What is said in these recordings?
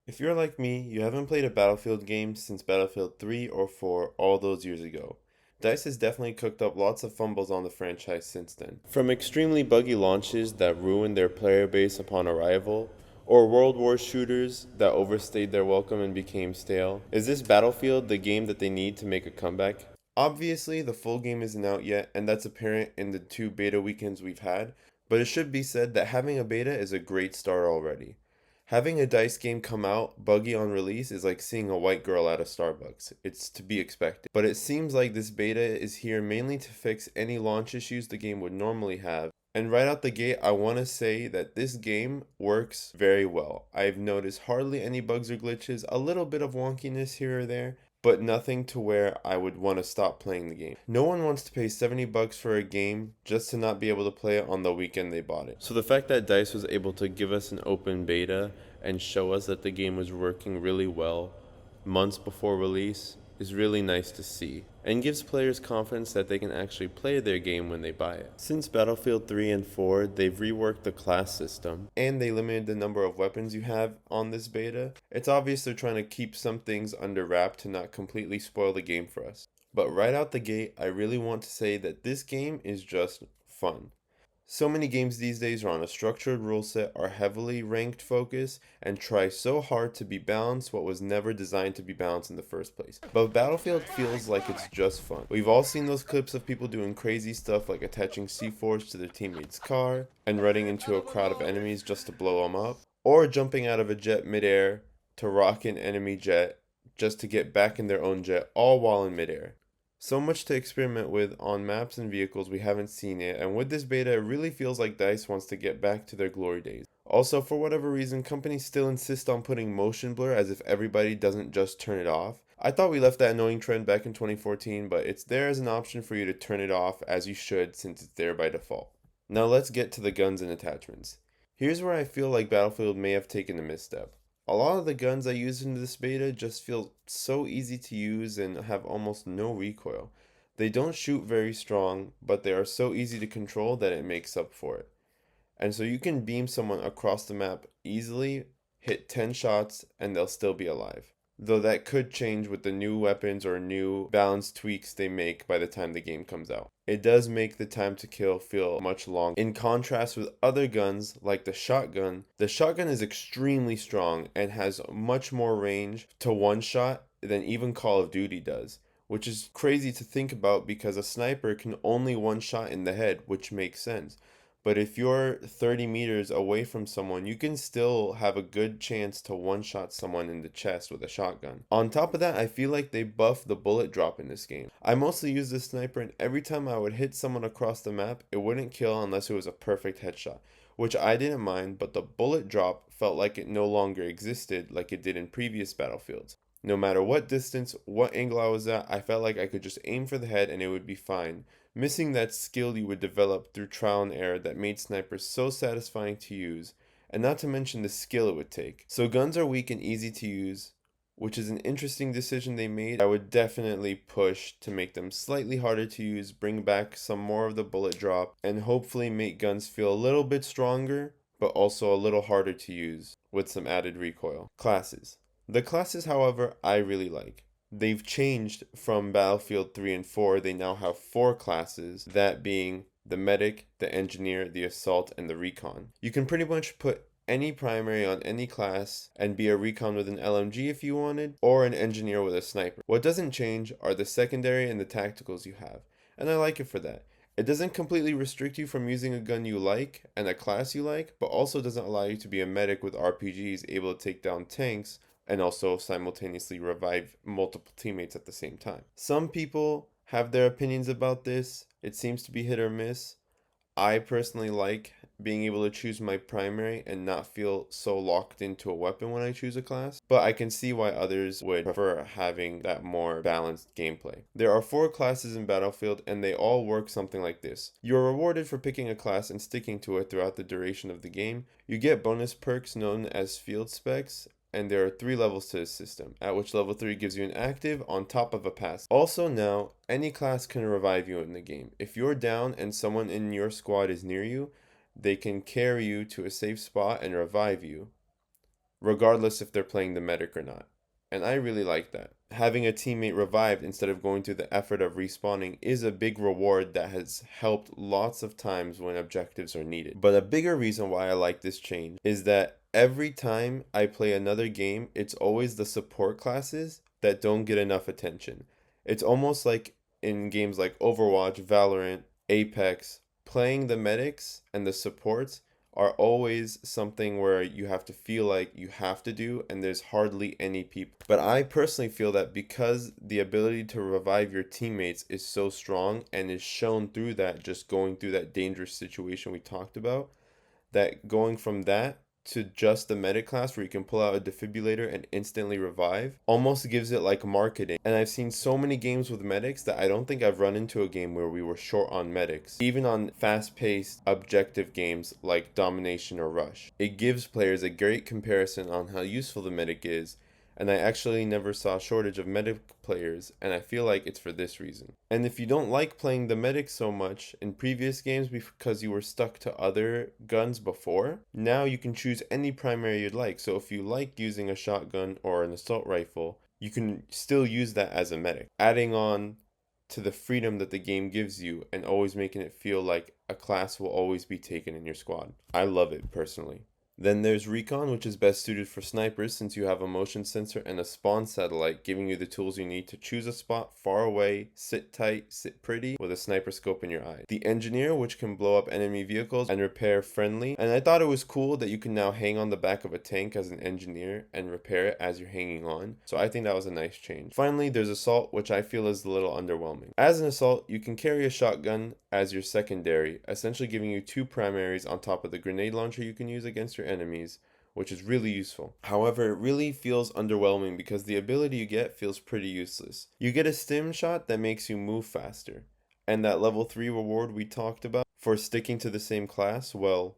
If you're like me, you haven't played a Battlefield game since Battlefield 3 or 4 all those years ago. DICE has definitely cooked up lots of fumbles on the franchise since then. From extremely buggy launches that ruined their player base upon arrival, or World War shooters that overstayed their welcome and became stale, is this Battlefield the game that they need to make a comeback? Obviously, the full game isn't out yet, and that's apparent in the two beta weekends we've had, but it should be said that having a beta is a great start already. Having a DICE game come out buggy on release is like seeing a white girl at a Starbucks. It's to be expected. But it seems like this beta is here mainly to fix any launch issues the game would normally have. And right out the gate, I want to say that this game works very well. I've noticed hardly any bugs or glitches, a little bit of wonkiness here or there, but nothing to where I would want to stop playing the game. No one wants to pay $70 for a game just to not be able to play it on the weekend they bought it. So the fact that DICE was able to give us an open beta and show us that the game was working really well months before release is really nice to see, and gives players confidence that they can actually play their game when they buy it. Since Battlefield 3 and 4, they've reworked the class system, and they limited the number of weapons you have on this beta. It's obvious they're trying to keep some things under wrap to not completely spoil the game for us. But right out the gate, I really want to say that this game is just fun. So many games these days are on a structured rule set, are heavily ranked focus, and try so hard to be balanced what was never designed to be balanced in the first place. But Battlefield feels like it's just fun. We've all seen those clips of people doing crazy stuff like attaching C4s to their teammate's car and running into a crowd of enemies just to blow them up, or jumping out of a jet midair to rock an enemy jet just to get back in their own jet, all while in midair. So much to experiment with on maps and vehicles we haven't seen yet, and with this beta, it really feels like DICE wants to get back to their glory days. Also, for whatever reason, companies still insist on putting motion blur as if everybody doesn't just turn it off. I thought we left that annoying trend back in 2014, but it's there as an option for you to turn it off as you should since it's there by default. Now let's get to the guns and attachments. Here's where I feel like Battlefield may have taken a misstep. A lot of the guns I use in this beta just feel so easy to use and have almost no recoil. They don't shoot very strong, but they are so easy to control that it makes up for it. And so you can beam someone across the map easily, hit 10 shots, and they'll still be alive. Though that could change with the new weapons or new balance tweaks they make by the time the game comes out. It does make the time to kill feel much longer. In contrast with other guns like the shotgun is extremely strong and has much more range to one shot than even Call of Duty does, which is crazy to think about because a sniper can only one shot in the head, which makes sense. But if you're 30 meters away from someone, you can still have a good chance to one-shot someone in the chest with a shotgun. On top of that, I feel like they buffed the bullet drop in this game. I mostly use this sniper, and every time I would hit someone across the map, it wouldn't kill unless it was a perfect headshot, which I didn't mind, but the bullet drop felt like it no longer existed like it did in previous Battlefields. No matter what distance, what angle I was at, I felt like I could just aim for the head and it would be fine, missing that skill you would develop through trial and error that made snipers so satisfying to use, and not to mention the skill it would take. So guns are weak and easy to use, which is an interesting decision they made. I would definitely push to make them slightly harder to use, bring back some more of the bullet drop, and hopefully make guns feel a little bit stronger, but also a little harder to use, with some added recoil. Classes. The classes, however, I really like. They've changed from Battlefield 3 and 4. They now have four classes, that being the medic, the engineer, the assault, and the recon. You can pretty much put any primary on any class and be a recon with an LMG if you wanted, or an engineer with a sniper. What doesn't change are the secondary and the tacticals you have, and I like it for that. It doesn't completely restrict you from using a gun you like and a class you like, but also doesn't allow you to be a medic with RPGs able to take down tanks and also simultaneously revive multiple teammates at the same time. Some people have their opinions about this. It seems to be hit or miss. I personally like being able to choose my primary and not feel so locked into a weapon when I choose a class, but I can see why others would prefer having that more balanced gameplay. There are four classes in Battlefield and they all work something like this. You're rewarded for picking a class and sticking to it throughout the duration of the game. You get bonus perks known as field specs, and there are 3 levels to this system, at which level 3 gives you an active on top of a passive. Also now, any class can revive you in the game. If you're down and someone in your squad is near you, they can carry you to a safe spot and revive you. regardless if they're playing the medic or not. And I really like that. Having a teammate revived instead of going through the effort of respawning is a big reward that has helped lots of times when objectives are needed. But a bigger reason why I like this change is that every time I play another game, it's always the support classes that don't get enough attention. It's almost like in games like Overwatch, Valorant, Apex, playing the medics and the supports are always something where you have to feel like you have to do, and there's hardly any people. But I personally feel that because the ability to revive your teammates is so strong and is shown through that, just going through that dangerous situation we talked about, that going from that to just the medic class where you can pull out a defibrillator and instantly revive almost gives it like marketing. And I've seen so many games with medics that I don't think I've run into a game where we were short on medics. Even on fast-paced objective games like Domination or Rush, it gives players a great comparison on how useful the medic is, and I actually never saw a shortage of medic players, and I feel like it's for this reason. And if you don't like playing the medic so much in previous games because you were stuck to other guns before, now you can choose any primary you'd like. So if you like using a shotgun or an assault rifle, you can still use that as a medic, adding on to the freedom that the game gives you and always making it feel like a class will always be taken in your squad. I love it personally. Then there's Recon, which is best suited for snipers since you have a motion sensor and a spawn satellite giving you the tools you need to choose a spot far away, sit tight, sit pretty with a sniper scope in your eye. The Engineer, which can blow up enemy vehicles and repair friendly. And I thought it was cool that you can now hang on the back of a tank as an engineer and repair it as you're hanging on. So I think that was a nice change. Finally, there's Assault, which I feel is a little underwhelming. As an Assault, you can carry a shotgun as your secondary, essentially giving you two primaries on top of the grenade launcher you can use against your enemies, which is really useful. However, it really feels underwhelming because the ability you get feels pretty useless. You get a stim shot that makes you move faster, and that level 3 reward we talked about for sticking to the same class, well,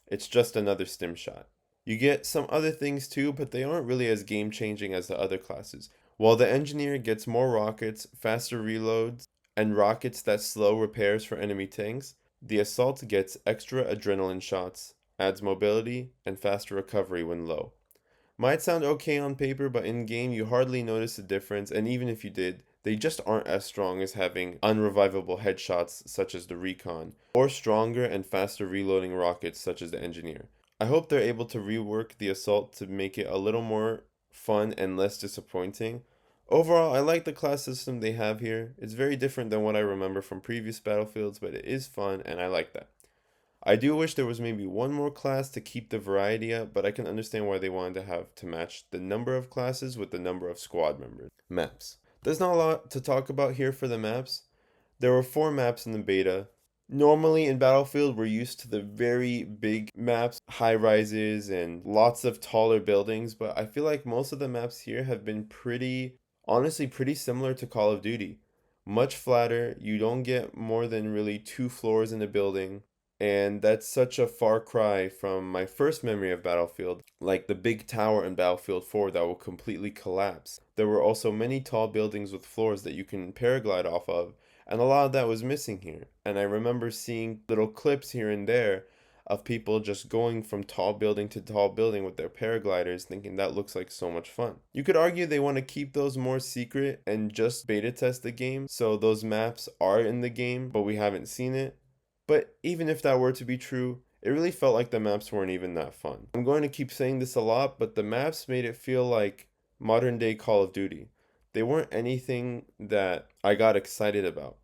it's just another stim shot. You get some other things too, but they aren't really as game changing as the other classes. While the Engineer gets more rockets, faster reloads, and rockets that slow repairs for enemy tanks, the Assault gets extra adrenaline shots, adds mobility, and faster recovery when low. Might sound okay on paper, but in game you hardly notice the difference, and even if you did, they just aren't as strong as having unrevivable headshots such as the Recon, or stronger and faster reloading rockets such as the Engineer. I hope they're able to rework the Assault to make it a little more fun and less disappointing. Overall, I like the class system they have here. It's very different than what I remember from previous Battlefields, but it is fun and I like that. I do wish there was maybe one more class to keep the variety up, but I can understand why they wanted to have to match the number of classes with the number of squad members. Maps. There's not a lot to talk about here for the maps. There were 4 maps in the beta. Normally in Battlefield, we're used to the very big maps, high rises, and lots of taller buildings, but I feel like most of the maps here have been honestly pretty similar to Call of Duty. Much flatter, you don't get more than really 2 floors in a building, and that's such a far cry from my first memory of Battlefield, like the big tower in Battlefield 4 that will completely collapse. There were also many tall buildings with floors that you can paraglide off of, and a lot of that was missing here. And I remember seeing little clips here and there of people just going from tall building to tall building with their paragliders, thinking that looks like so much fun. You could argue they want to keep those more secret and just beta test the game, so those maps are in the game, but we haven't seen it. But even if that were to be true, it really felt like the maps weren't even that fun. I'm going to keep saying this a lot, but the maps made it feel like modern day Call of Duty. They weren't anything that I got excited about.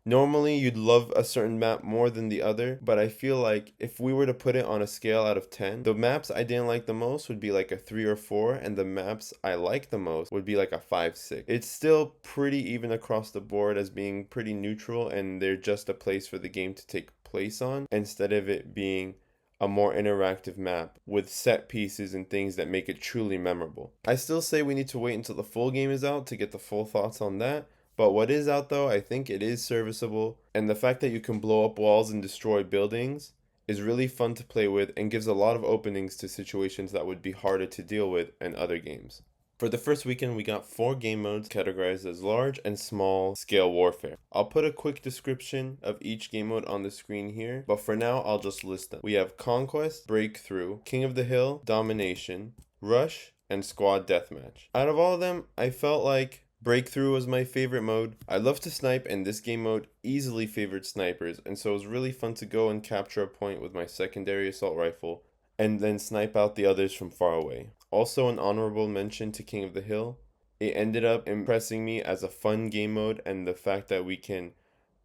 Normally, you'd love a certain map more than the other, but I feel like if we were to put it on a scale out of 10, the maps I didn't like the most would be like a 3 or 4, and the maps I like the most would be like a 5, 6. It's still pretty even across the board as being pretty neutral, and they're just a place for the game to take place on, instead of it being a more interactive map with set pieces and things that make it truly memorable. I still say we need to wait until the full game is out to get the full thoughts on that. But what is out though, I think it is serviceable, and the fact that you can blow up walls and destroy buildings is really fun to play with and gives a lot of openings to situations that would be harder to deal with in other games. For the first weekend, we got 4 game modes categorized as large and small scale warfare. I'll put a quick description of each game mode on the screen here, but for now I'll just list them. We have Conquest, Breakthrough, King of the Hill, Domination, Rush, and Squad Deathmatch. Out of all of them, I felt like Breakthrough was my favorite mode. I love to snipe, and this game mode easily favored snipers, and so it was really fun to go and capture a point with my secondary assault rifle and then snipe out the others from far away. Also, an honorable mention to King of the Hill. It ended up impressing me as a fun game mode, and the fact that we can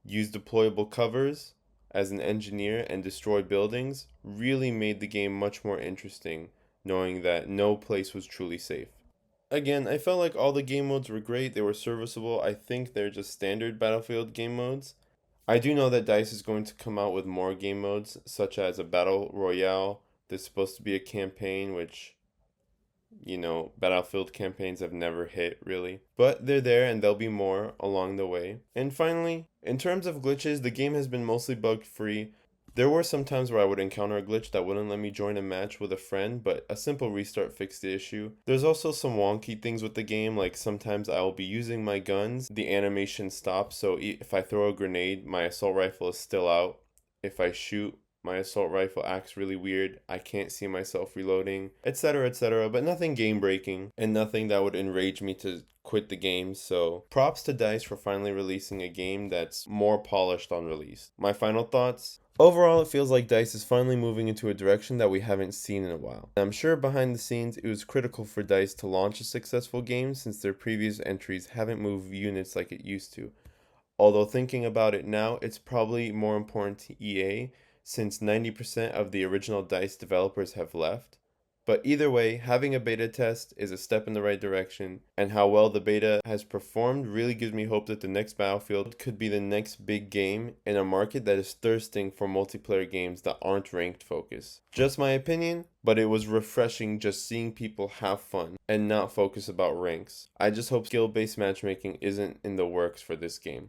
use deployable covers as an engineer and destroy buildings really made the game much more interesting, knowing that no place was truly safe. Again, I felt like all the game modes were great, they were serviceable. I think they're just standard Battlefield game modes. I do know that DICE is going to come out with more game modes, such as a Battle Royale. There's supposed to be a campaign, which, Battlefield campaigns have never hit really. But they're there and there'll be more along the way. And finally, in terms of glitches, the game has been mostly bug free. There were some times where I would encounter a glitch that wouldn't let me join a match with a friend, but a simple restart fixed the issue. There's also some wonky things with the game, like sometimes I will be using my guns, the animation stops, so if I throw a grenade, my assault rifle is still out. If I shoot, my assault rifle acts really weird, I can't see myself reloading, etc., etc., but nothing game breaking, and nothing that would enrage me to quit the game, so props to DICE for finally releasing a game that's more polished on release. My final thoughts? Overall, it feels like DICE is finally moving into a direction that we haven't seen in a while. I'm sure behind the scenes it was critical for DICE to launch a successful game since their previous entries haven't moved units like it used to. Although thinking about it now, it's probably more important to EA since 90% of the original DICE developers have left. But either way, having a beta test is a step in the right direction, and how well the beta has performed really gives me hope that the next Battlefield could be the next big game in a market that is thirsting for multiplayer games that aren't ranked focused. Just my opinion, but it was refreshing just seeing people have fun and not focus about ranks. I just hope skill-based matchmaking isn't in the works for this game.